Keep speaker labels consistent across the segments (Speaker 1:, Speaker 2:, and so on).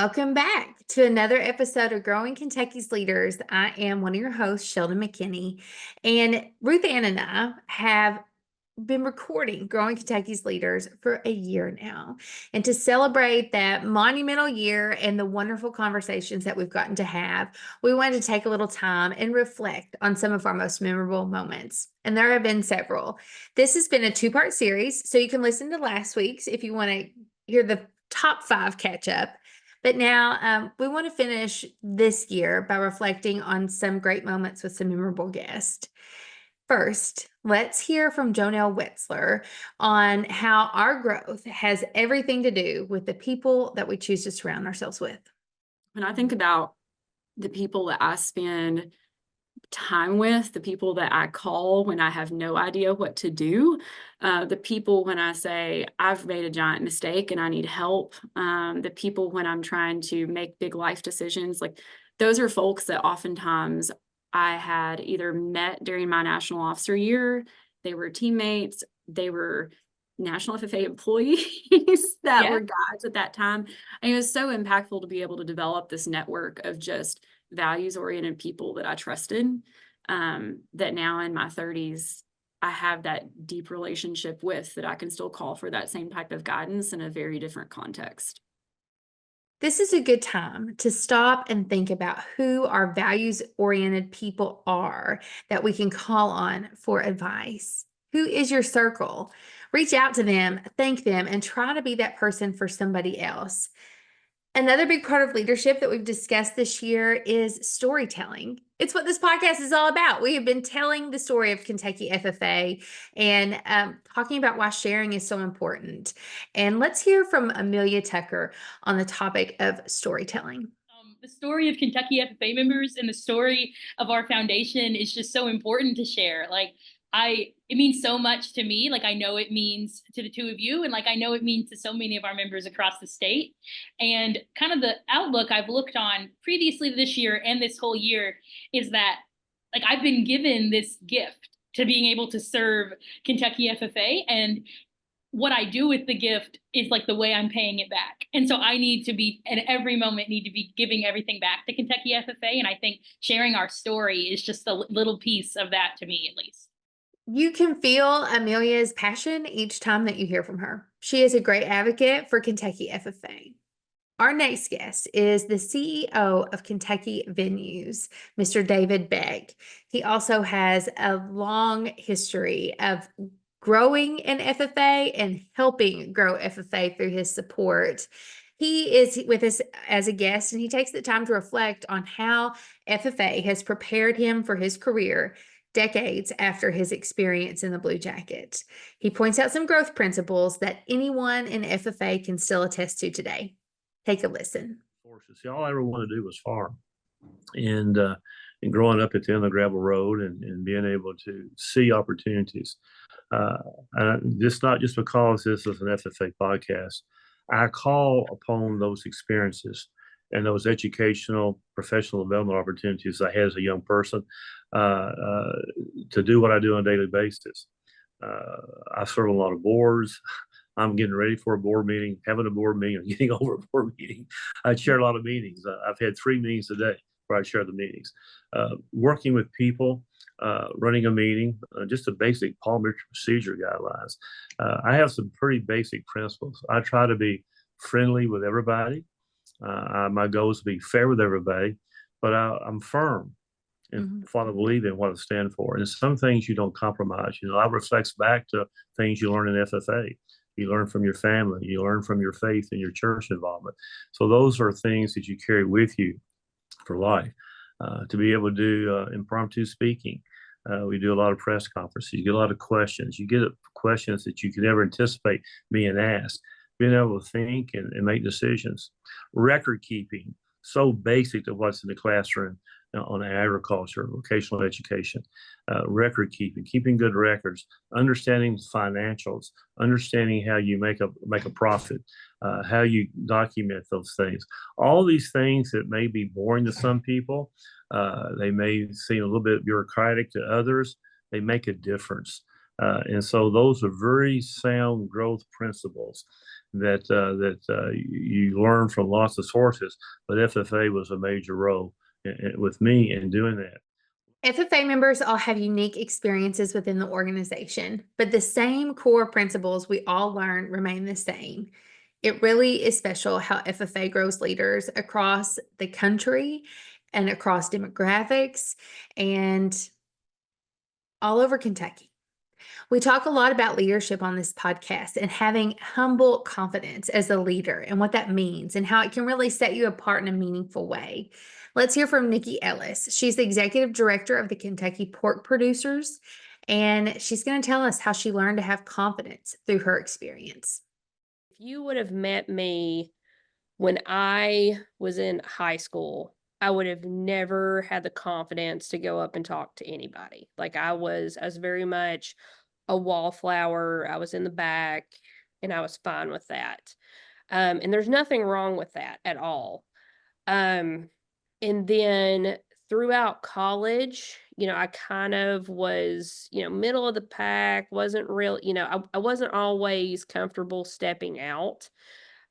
Speaker 1: Welcome back to another episode of Growing Kentucky's Leaders. I am one of your hosts, Sheldon McKinney, and Ruth Ann and I have been recording Growing Kentucky's Leaders for a year now. And to celebrate that monumental year and the wonderful conversations that we've gotten to have, we wanted to take a little time and reflect on some of our most memorable moments. And there have been several. This has been a two-part series, so you can listen to last week's if you want to hear the top 5 catch up. But now we want to finish this year by reflecting on some great moments with some memorable guests. First, let's hear from Jonelle Wetzler on how our growth has everything to do with the people that we choose to surround ourselves with.
Speaker 2: When I think about the people that I spend time with, the people that I call when I have no idea what to do, the people when I say I've made a giant mistake and I need help, the people when I'm trying to make big life decisions, like those are folks that oftentimes I had either met during my national officer year, they were teammates, they were National FFA employees that were guides at that time. And it was so impactful to be able to develop this network of just values-oriented people that I trusted, that now in my 30s, I have that deep relationship with that I can still call for that same type of guidance in a very different context.
Speaker 1: This is a good time to stop and think about who our values-oriented people are that we can call on for advice. Who is your circle? Reach out to them, thank them, and try to be that person for somebody else. Another big part of leadership that we've discussed this year is storytelling. It's what this podcast is all about. We have been telling the story of Kentucky FFA and talking about why sharing is so important. And let's hear from Amelia Tucker on the topic of storytelling.
Speaker 3: The story of Kentucky FFA members and the story of our foundation is just so important to share. It means so much to me. I know it means to the two of you, and I know it means to so many of our members across the state. And kind of the outlook I've looked on previously this year and this whole year is that I've been given this gift to being able to serve Kentucky FFA, and what I do with the gift is the way I'm paying it back. And so I need to be, at every moment, need to be giving everything back to Kentucky FFA. And I think sharing our story is just a little piece of that, to me, at least.
Speaker 1: You can feel Amelia's passion each time that you hear from her. She is a great advocate for Kentucky FFA. Our next guest is the CEO of Kentucky Venues, Mr. David Beck. He also has a long history of growing an FFA and helping grow FFA through his support. He is with us as a guest, and he takes the time to reflect on how FFA has prepared him for his career decades after his experience in the Blue Jackets. He points out some growth principles that anyone in FFA can still attest to today. Take a listen.
Speaker 4: See, all I ever wanted to do was farm. And growing up at the end of the gravel road and being able to see opportunities. This not just because this is an FFA podcast. I call upon those experiences and those educational, professional development opportunities I had as a young person to do what I do on a daily basis. I serve on a lot of boards. I'm getting ready for a board meeting, having a board meeting, or getting over a board meeting. I chair a lot of meetings. I've had 3 meetings today where I share the meetings. Working with people, running a meeting, just a basic parliamentary procedure guidelines. I have some pretty basic principles. I try to be friendly with everybody. My goal is to be fair with everybody, but I'm firm in what I believe in, what I stand for. And some things you don't compromise. I reflects back to things you learn in FFA. You learn from your family. You learn from your faith and your church involvement. So those are things that you carry with you for life. To be able to do impromptu speaking. We do a lot of press conferences. You get a lot of questions. You get questions that you can never anticipate being asked. Being able to think and make decisions. Record keeping, so basic to what's in the classroom on agriculture, vocational education. Record keeping good records, understanding financials, understanding how you make a profit, how you document those things. All these things that may be boring to some people, they may seem a little bit bureaucratic to others, they make a difference. And so those are very sound growth principles you learn from lots of sources, but FFA was a major role with me in doing that.
Speaker 1: FFA members all have unique experiences within the organization, but the same core principles we all learn remain the same. It really is special how FFA grows leaders across the country and across demographics and all over Kentucky. We talk a lot about leadership on this podcast and having humble confidence as a leader and what that means and how it can really set you apart in a meaningful way. Let's hear from Nikki Ellis. She's the executive director of the Kentucky Pork Producers, and she's going to tell us how she learned to have confidence through her experience.
Speaker 5: If you would have met me when I was in high school, I would have never had the confidence to go up and talk to anybody. Like I was very much a wallflower. I was in the back and I was fine with that. And there's nothing wrong with that at all. And then throughout college, I kind of was, middle of the pack, wasn't real, I wasn't always comfortable stepping out.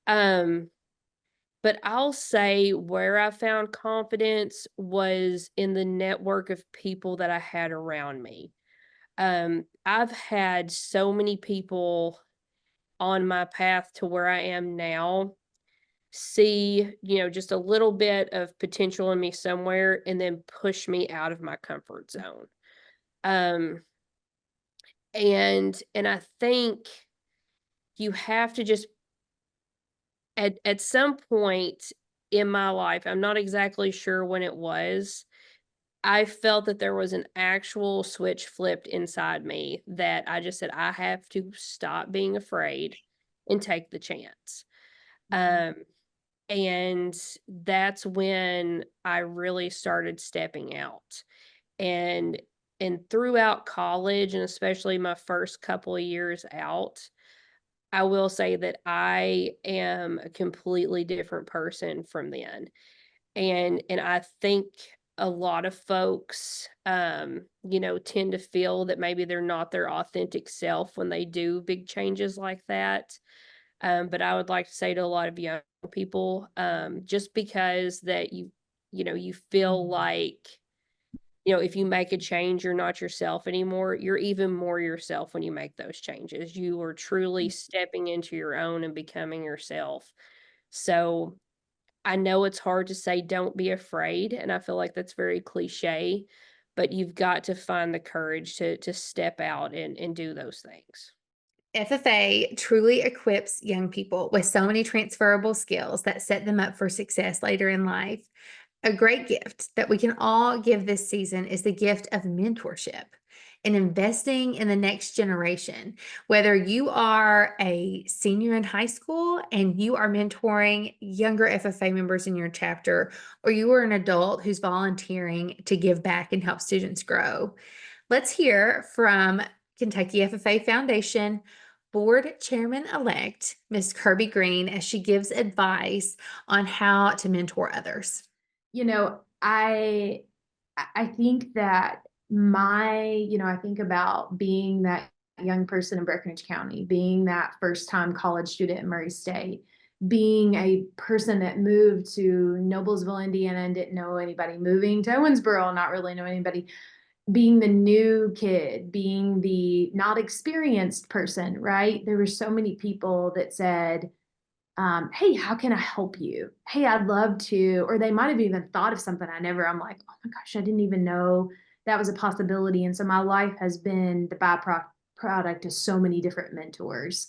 Speaker 5: But I'll say where I found confidence was in the network of people that I had around me. I've had so many people on my path to where I am now see, just a little bit of potential in me somewhere and then push me out of my comfort zone. And I think you have to just at some point in my life, I'm not exactly sure when it was, I felt that there was an actual switch flipped inside me that I just said, I have to stop being afraid and take the chance. And that's when I really started stepping out. And throughout college, and especially my first couple of years out, I will say that I am a completely different person from then. And I think a lot of folks, tend to feel that maybe they're not their authentic self when they do big changes like that. But I would like to say to a lot of young people, just because that you feel like, if you make a change, you're not yourself anymore. You're even more yourself when you make those changes. You are truly stepping into your own and becoming yourself. So I know it's hard to say, don't be afraid. And I feel like that's very cliche, but you've got to find the courage to step out and do those things.
Speaker 1: FFA truly equips young people with so many transferable skills that set them up for success later in life. A great gift that we can all give this season is the gift of mentorship and investing in the next generation. Whether you are a senior in high school and you are mentoring younger FFA members in your chapter, or you are an adult who's volunteering to give back and help students grow. Let's hear from Kentucky FFA Foundation Board Chairman-elect, Ms. Kirby Green, as she gives advice on how to mentor others.
Speaker 6: I think that I think about being that young person in Breckinridge County, being that first-time college student in Murray State, being a person that moved to Noblesville, Indiana, and didn't know anybody, moving to Owensboro, not really know anybody, being the new kid, being the not experienced person, right? There were so many people that said, hey, how can I help you? Hey, I'd love to, or they might have even thought of something I'm like, oh my gosh, I didn't even know that was a possibility. And so my life has been the byproduct of so many different mentors.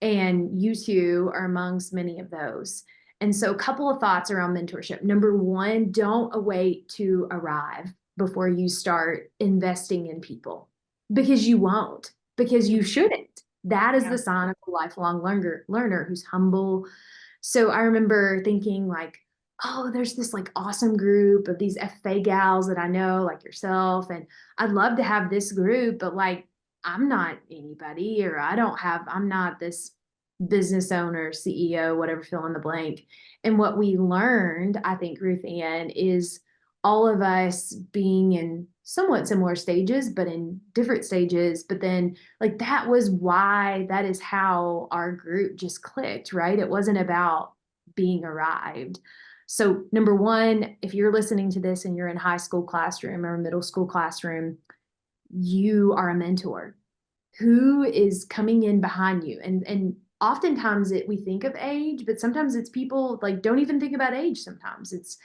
Speaker 6: And you two are amongst many of those. And so a couple of thoughts around mentorship. Number one, don't await to arrive before you start investing in people, because you won't, because you shouldn't. That is the sign of a lifelong learner who's humble. So I remember thinking like, oh, there's this like awesome group of these FFA gals that I know, like yourself, and I'd love to have this group, but like, I'm not anybody, or I'm not this business owner, CEO, whatever, fill in the blank. And what we learned, I think, Ruth Ann, is all of us being in somewhat similar stages, but in different stages. But then like that is how our group just clicked, right? It wasn't about being arrived. So number one, if you're listening to this and you're in high school classroom or middle school classroom, you are a mentor. Who is coming in behind you? And oftentimes we think of age, but sometimes it's people like don't even think about age. Sometimes it's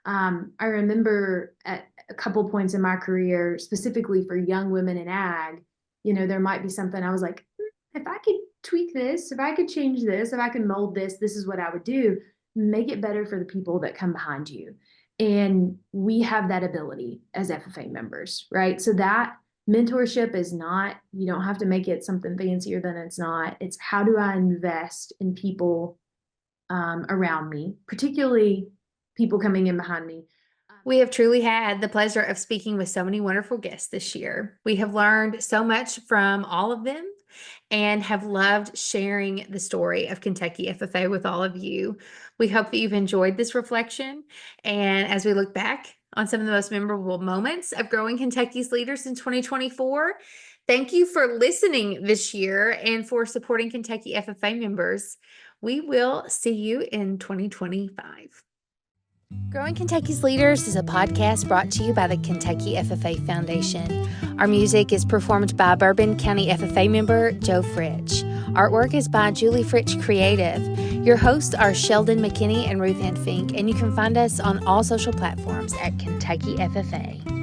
Speaker 6: I remember at a couple points in my career, specifically for young women in ag, there might be something I was like, if I could tweak this, if I could change this, if I could mold this, this is what I would do. Make it better for the people that come behind you. And we have that ability as FFA members, right? So that mentorship is not, you don't have to make it something fancier than it's not. It's how do I invest in people around me, particularly people coming in behind me.
Speaker 1: We have truly had the pleasure of speaking with so many wonderful guests this year. We have learned so much from all of them and have loved sharing the story of Kentucky FFA with all of you. We hope that you've enjoyed this reflection. And as we look back on some of the most memorable moments of growing Kentucky's leaders in 2024, thank you for listening this year and for supporting Kentucky FFA members. We will see you in 2025. Growing Kentucky's Leaders is a podcast brought to you by the Kentucky FFA Foundation. Our music is performed by Bourbon County FFA member Joe Fritch. Artwork is by Julie Fritch Creative. Your hosts are Sheldon McKinney and Ruth Ann Fink, and you can find us on all social platforms at Kentucky FFA.